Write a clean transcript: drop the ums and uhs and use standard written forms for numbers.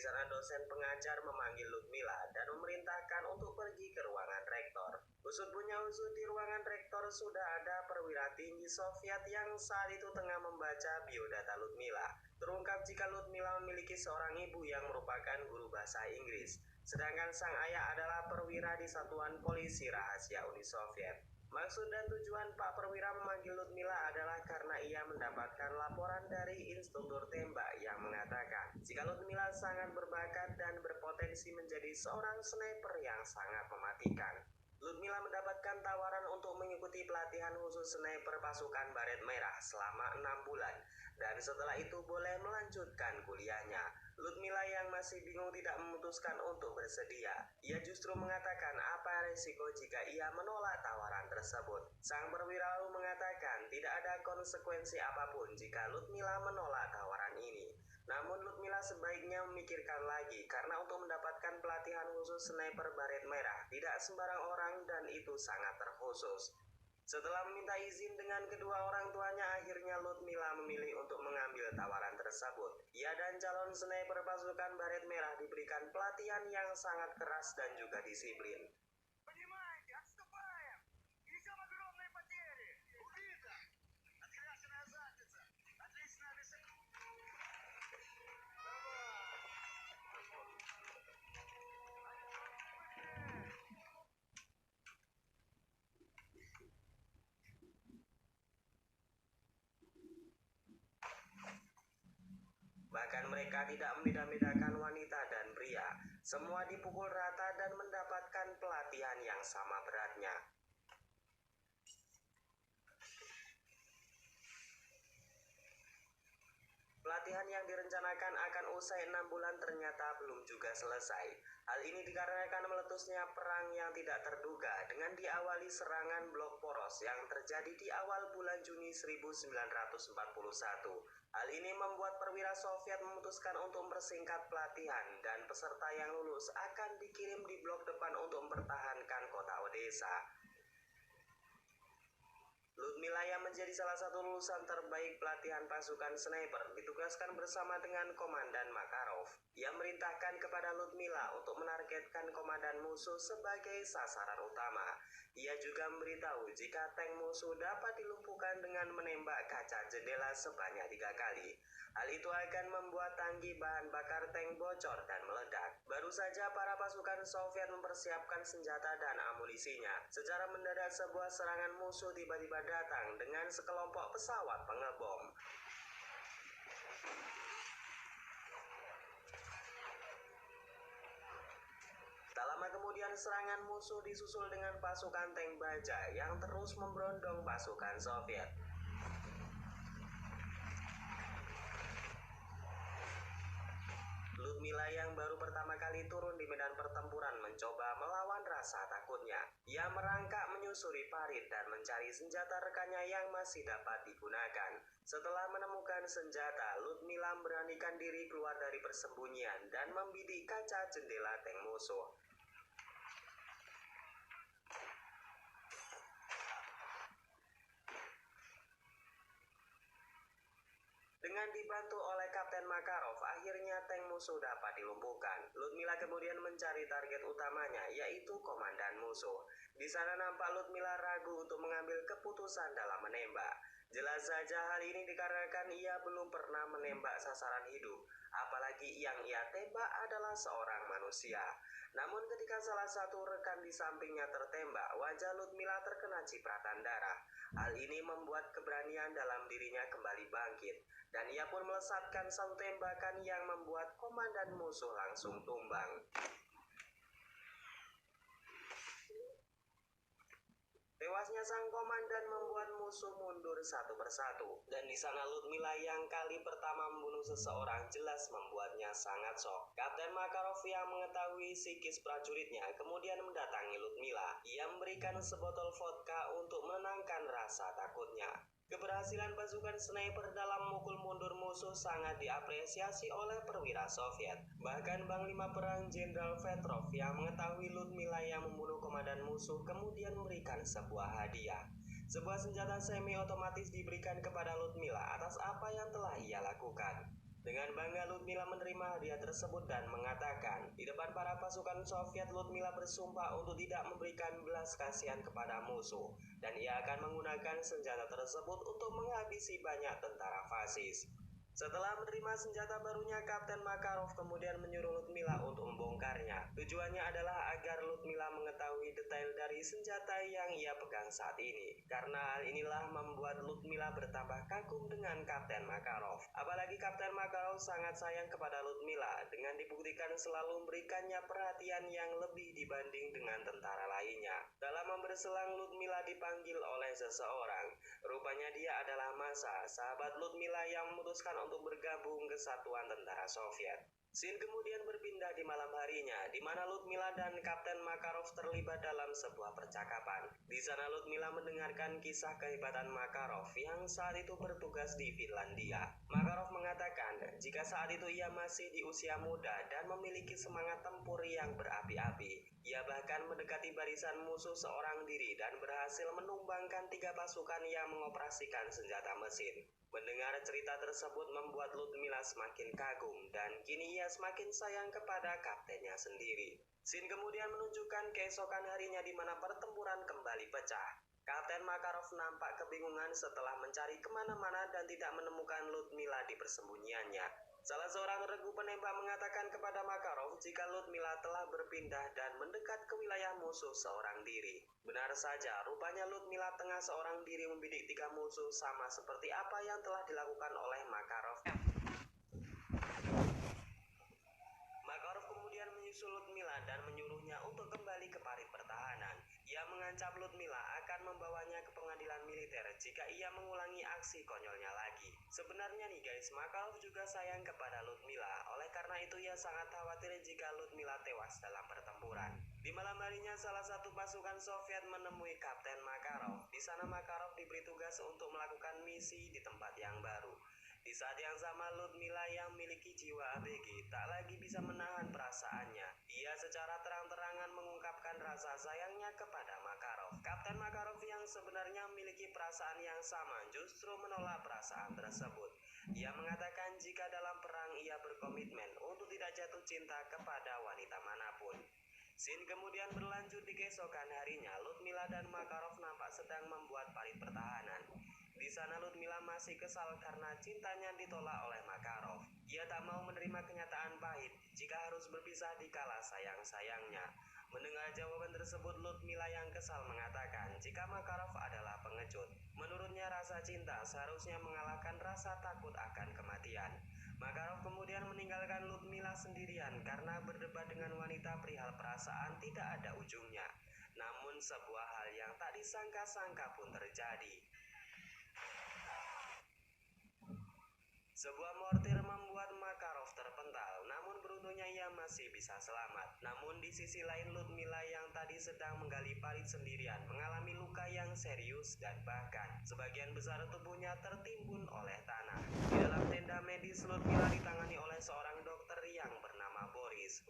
Di sana dosen pengajar memanggil Ludmila dan memerintahkan untuk pergi ke ruangan rektor. Usut punya usut, di ruangan rektor sudah ada perwira tinggi Soviet yang saat itu tengah membaca biodata Ludmila. Terungkap jika Ludmila memiliki seorang ibu yang merupakan guru bahasa Inggris, sedangkan sang ayah adalah perwira di Satuan Polisi Rahasia Uni Soviet. Maksud dan tujuan Pak Perwira memanggil Ludmila adalah karena ia mendapatkan laporan dari instruktur tembak yang mengatakan jika Ludmila sangat berbakat dan berpotensi menjadi seorang sniper yang sangat mematikan. Ludmila mendapatkan tawaran untuk mengikuti pelatihan khusus sniper pasukan Baret Merah selama 6 bulan dan setelah itu boleh melanjutkan kuliahnya. Ludmila yang masih bingung tidak memutuskan untuk bersedia. Ia justru mengatakan apa resiko jika ia menolak tawaran tersebut. Sang perwira lalu mengatakan tidak ada konsekuensi apapun jika Ludmila menolak tawaran ini. Namun Ludmila sebaiknya memikirkan lagi karena untuk mendapatkan pelatihan khusus sniper Baret Merah tidak sembarang orang dan itu sangat terkhusus. Setelah meminta izin dengan kedua orang tuanya, akhirnya Ludmila memilih untuk mengambil tawaran tersebut. Ia dan calon sniper pasukan Baret Merah diberikan pelatihan yang sangat keras dan juga disiplin. Bahkan mereka tidak membeda-bedakan wanita dan pria. Semua dipukul rata dan mendapatkan pelatihan yang sama beratnya. Pelatihan yang direncanakan akan usai 6 bulan ternyata belum juga selesai. Hal ini dikarenakan meletusnya perang yang tidak terduga dengan diawali serangan blok poros yang terjadi di awal bulan Juni 1941. Hal ini membuat perwira Soviet memutuskan untuk mempersingkat pelatihan dan peserta yang lulus akan dikirim di blok depan untuk mempertahankan kota Odessa. Ludmila yang menjadi salah satu lulusan terbaik pelatihan pasukan sniper ditugaskan bersama dengan Komandan Makarov. Ia merintahkan kepada Ludmila untuk menargetkan komandan musuh sebagai sasaran utama. Ia juga memberitahu jika tank musuh dapat dilumpuhkan dengan menembak kaca jendela sebanyak 3 kali. Hal itu akan membuat tangki bahan bakar tank bocor dan meledak. Baru saja para pasukan Soviet mempersiapkan senjata dan amunisinya. Secara mendadak sebuah serangan musuh tiba-tiba datang dengan sekelompok pesawat pengebom. Tak lama kemudian serangan musuh disusul dengan pasukan tank baja yang terus memberondong pasukan Soviet. Ludmila yang baru pertama kali turun di medan pertempuran mencoba melawan rasa takutnya. Ia merangkak menyusuri parit dan mencari senjata rekannya yang masih dapat digunakan. Setelah menemukan senjata, Ludmila memberanikan diri keluar dari persembunyian dan membidik kaca jendela tank musuh. Dengan dibantu oleh Kapten Makarov, akhirnya tank musuh dapat dilumpuhkan. Ludmila kemudian mencari target utamanya, yaitu komandan musuh. Di sana nampak Ludmila ragu untuk mengambil keputusan dalam menembak. Jelas saja hal ini dikarenakan ia belum pernah menembak sasaran hidup, apalagi yang ia tembak adalah seorang manusia. Namun ketika salah satu rekan di sampingnya tertembak, wajah Ludmila terkena cipratan darah. Hal ini membuat keberanian dalam dirinya kembali bangkit, dan ia pun melesatkan satu tembakan yang membuat komandan musuh langsung tumbang. Tewasnya sang komandan membuat musuh mundur satu persatu, dan di sana Ludmila yang kali pertama membunuh seseorang jelas membuatnya sangat shock. Kapten Makarov yang mengetahui psikis prajuritnya kemudian mendatangi Ludmila. Ia memberikan sebotol vodka untuk menenangkan rasa takutnya. Keberhasilan pasukan sniper dalam memukul mundur musuh sangat diapresiasi oleh perwira Soviet. Bahkan Panglima Perang Jenderal Petrov yang mengetahui Ludmila yang membunuh komandan musuh kemudian memberikan sebuah hadiah. Sebuah senjata semi otomatis diberikan kepada Ludmila atas apa yang telah ia lakukan. Dengan bangga Ludmila menerima hadiah tersebut dan mengatakan, di depan para pasukan Soviet Ludmila bersumpah untuk tidak memberikan belas kasihan kepada musuh dan ia akan menggunakan senjata tersebut untuk menghabisi banyak tentara fasis. Setelah menerima senjata barunya, Kapten Makarov kemudian menyuruh Ludmila untuk membongkarnya. Tujuannya adalah agar Ludmila mengetahui detail dari senjata yang ia pegang saat ini. Karena hal inilah membuat Ludmila bertambah kagum dengan Kapten Makarov. Apalagi Kapten Makarov sangat sayang kepada Ludmila dengan dibuktikan selalu memberikannya perhatian yang lebih dibanding dengan tentara lainnya. Dalam berselang, Ludmila dipanggil oleh seseorang. Rupanya dia adalah Masa, sahabat Ludmila yang memutuskan untuk bergabung ke satuan tentara Soviet. Scene kemudian berpindah di malam harinya, di mana Ludmila dan Kapten Makarov terlibat dalam sebuah percakapan. Di sana Ludmila mendengarkan kisah kehebatan Makarov yang saat itu bertugas di Finlandia. Makarov mengatakan jika saat itu ia masih di usia muda dan memiliki semangat tempur yang berapi-api. Ia bahkan mendekati barisan musuh seorang diri dan berhasil menumbangkan 3 pasukan yang mengoperasikan senjata mesin. Mendengar cerita tersebut membuat Ludmila semakin kagum dan kini ia semakin sayang kepada kaptennya sendiri. Scene kemudian menunjukkan keesokan harinya di mana pertempuran kembali pecah. Kapten Makarov nampak kebingungan setelah mencari kemana-mana dan tidak menemukan Ludmila di persembunyiannya. Salah seorang regu penembak mengatakan kepada Makarov jika Ludmila telah berpindah dan mendekat ke wilayah musuh seorang diri. Benar saja, rupanya Ludmila tengah seorang diri membidik 3 musuh sama seperti apa yang telah dilakukan oleh Makarov. Makarov kemudian menyusul Ludmila dan menyuruhnya untuk kembali ke parit pertahanan. Ia mengancam Ludmila akan membawanya ke pengadilan militer jika ia mengulangi aksi konyolnya lagi. Sebenarnya nih guys, Makarov juga sayang kepada Ludmila. Oleh karena itu ia sangat khawatir jika Ludmila tewas dalam pertempuran. Di malam harinya salah satu pasukan Soviet menemui Kapten Makarov. Di sana Makarov diberi tugas untuk melakukan misi di tempat yang baru. Di saat yang sama Ludmila yang memiliki jiwa ABG tak lagi bisa menahan perasaannya. Ia secara terang-terangan mengungkapkan rasa sayangnya kepada Makarov. Kapten Makarov yang sebenarnya memiliki perasaan yang sama justru menolak perasaan tersebut. Ia mengatakan jika dalam perang ia berkomitmen untuk tidak jatuh cinta kepada wanita manapun. Scene kemudian berlanjut di keesokan harinya. Ludmila dan Makarov nampak sedang membuat parit pertahanan. Di sana Ludmila masih kesal karena cintanya ditolak oleh Makarov. Ia tak mau menerima kenyataan pahit jika harus berpisah di kala sayang-sayangnya. Mendengar jawaban tersebut, Ludmila yang kesal mengatakan jika Makarov adalah pengecut. Menurutnya rasa cinta seharusnya mengalahkan rasa takut akan kematian. Makarov kemudian meninggalkan Ludmila sendirian karena berdebat dengan wanita perihal perasaan tidak ada ujungnya. Namun sebuah hal yang tak disangka-sangka pun terjadi. Sebuah mortir membuat Makarov terpental, namun beruntungnya ia masih bisa selamat. Namun di sisi lain Ludmila yang tadi sedang menggali parit sendirian mengalami luka yang serius dan bahkan sebagian besar tubuhnya tertimbun oleh tanah. Di dalam tenda medis Ludmila ditangani oleh seorang dokter yang bernama Boris.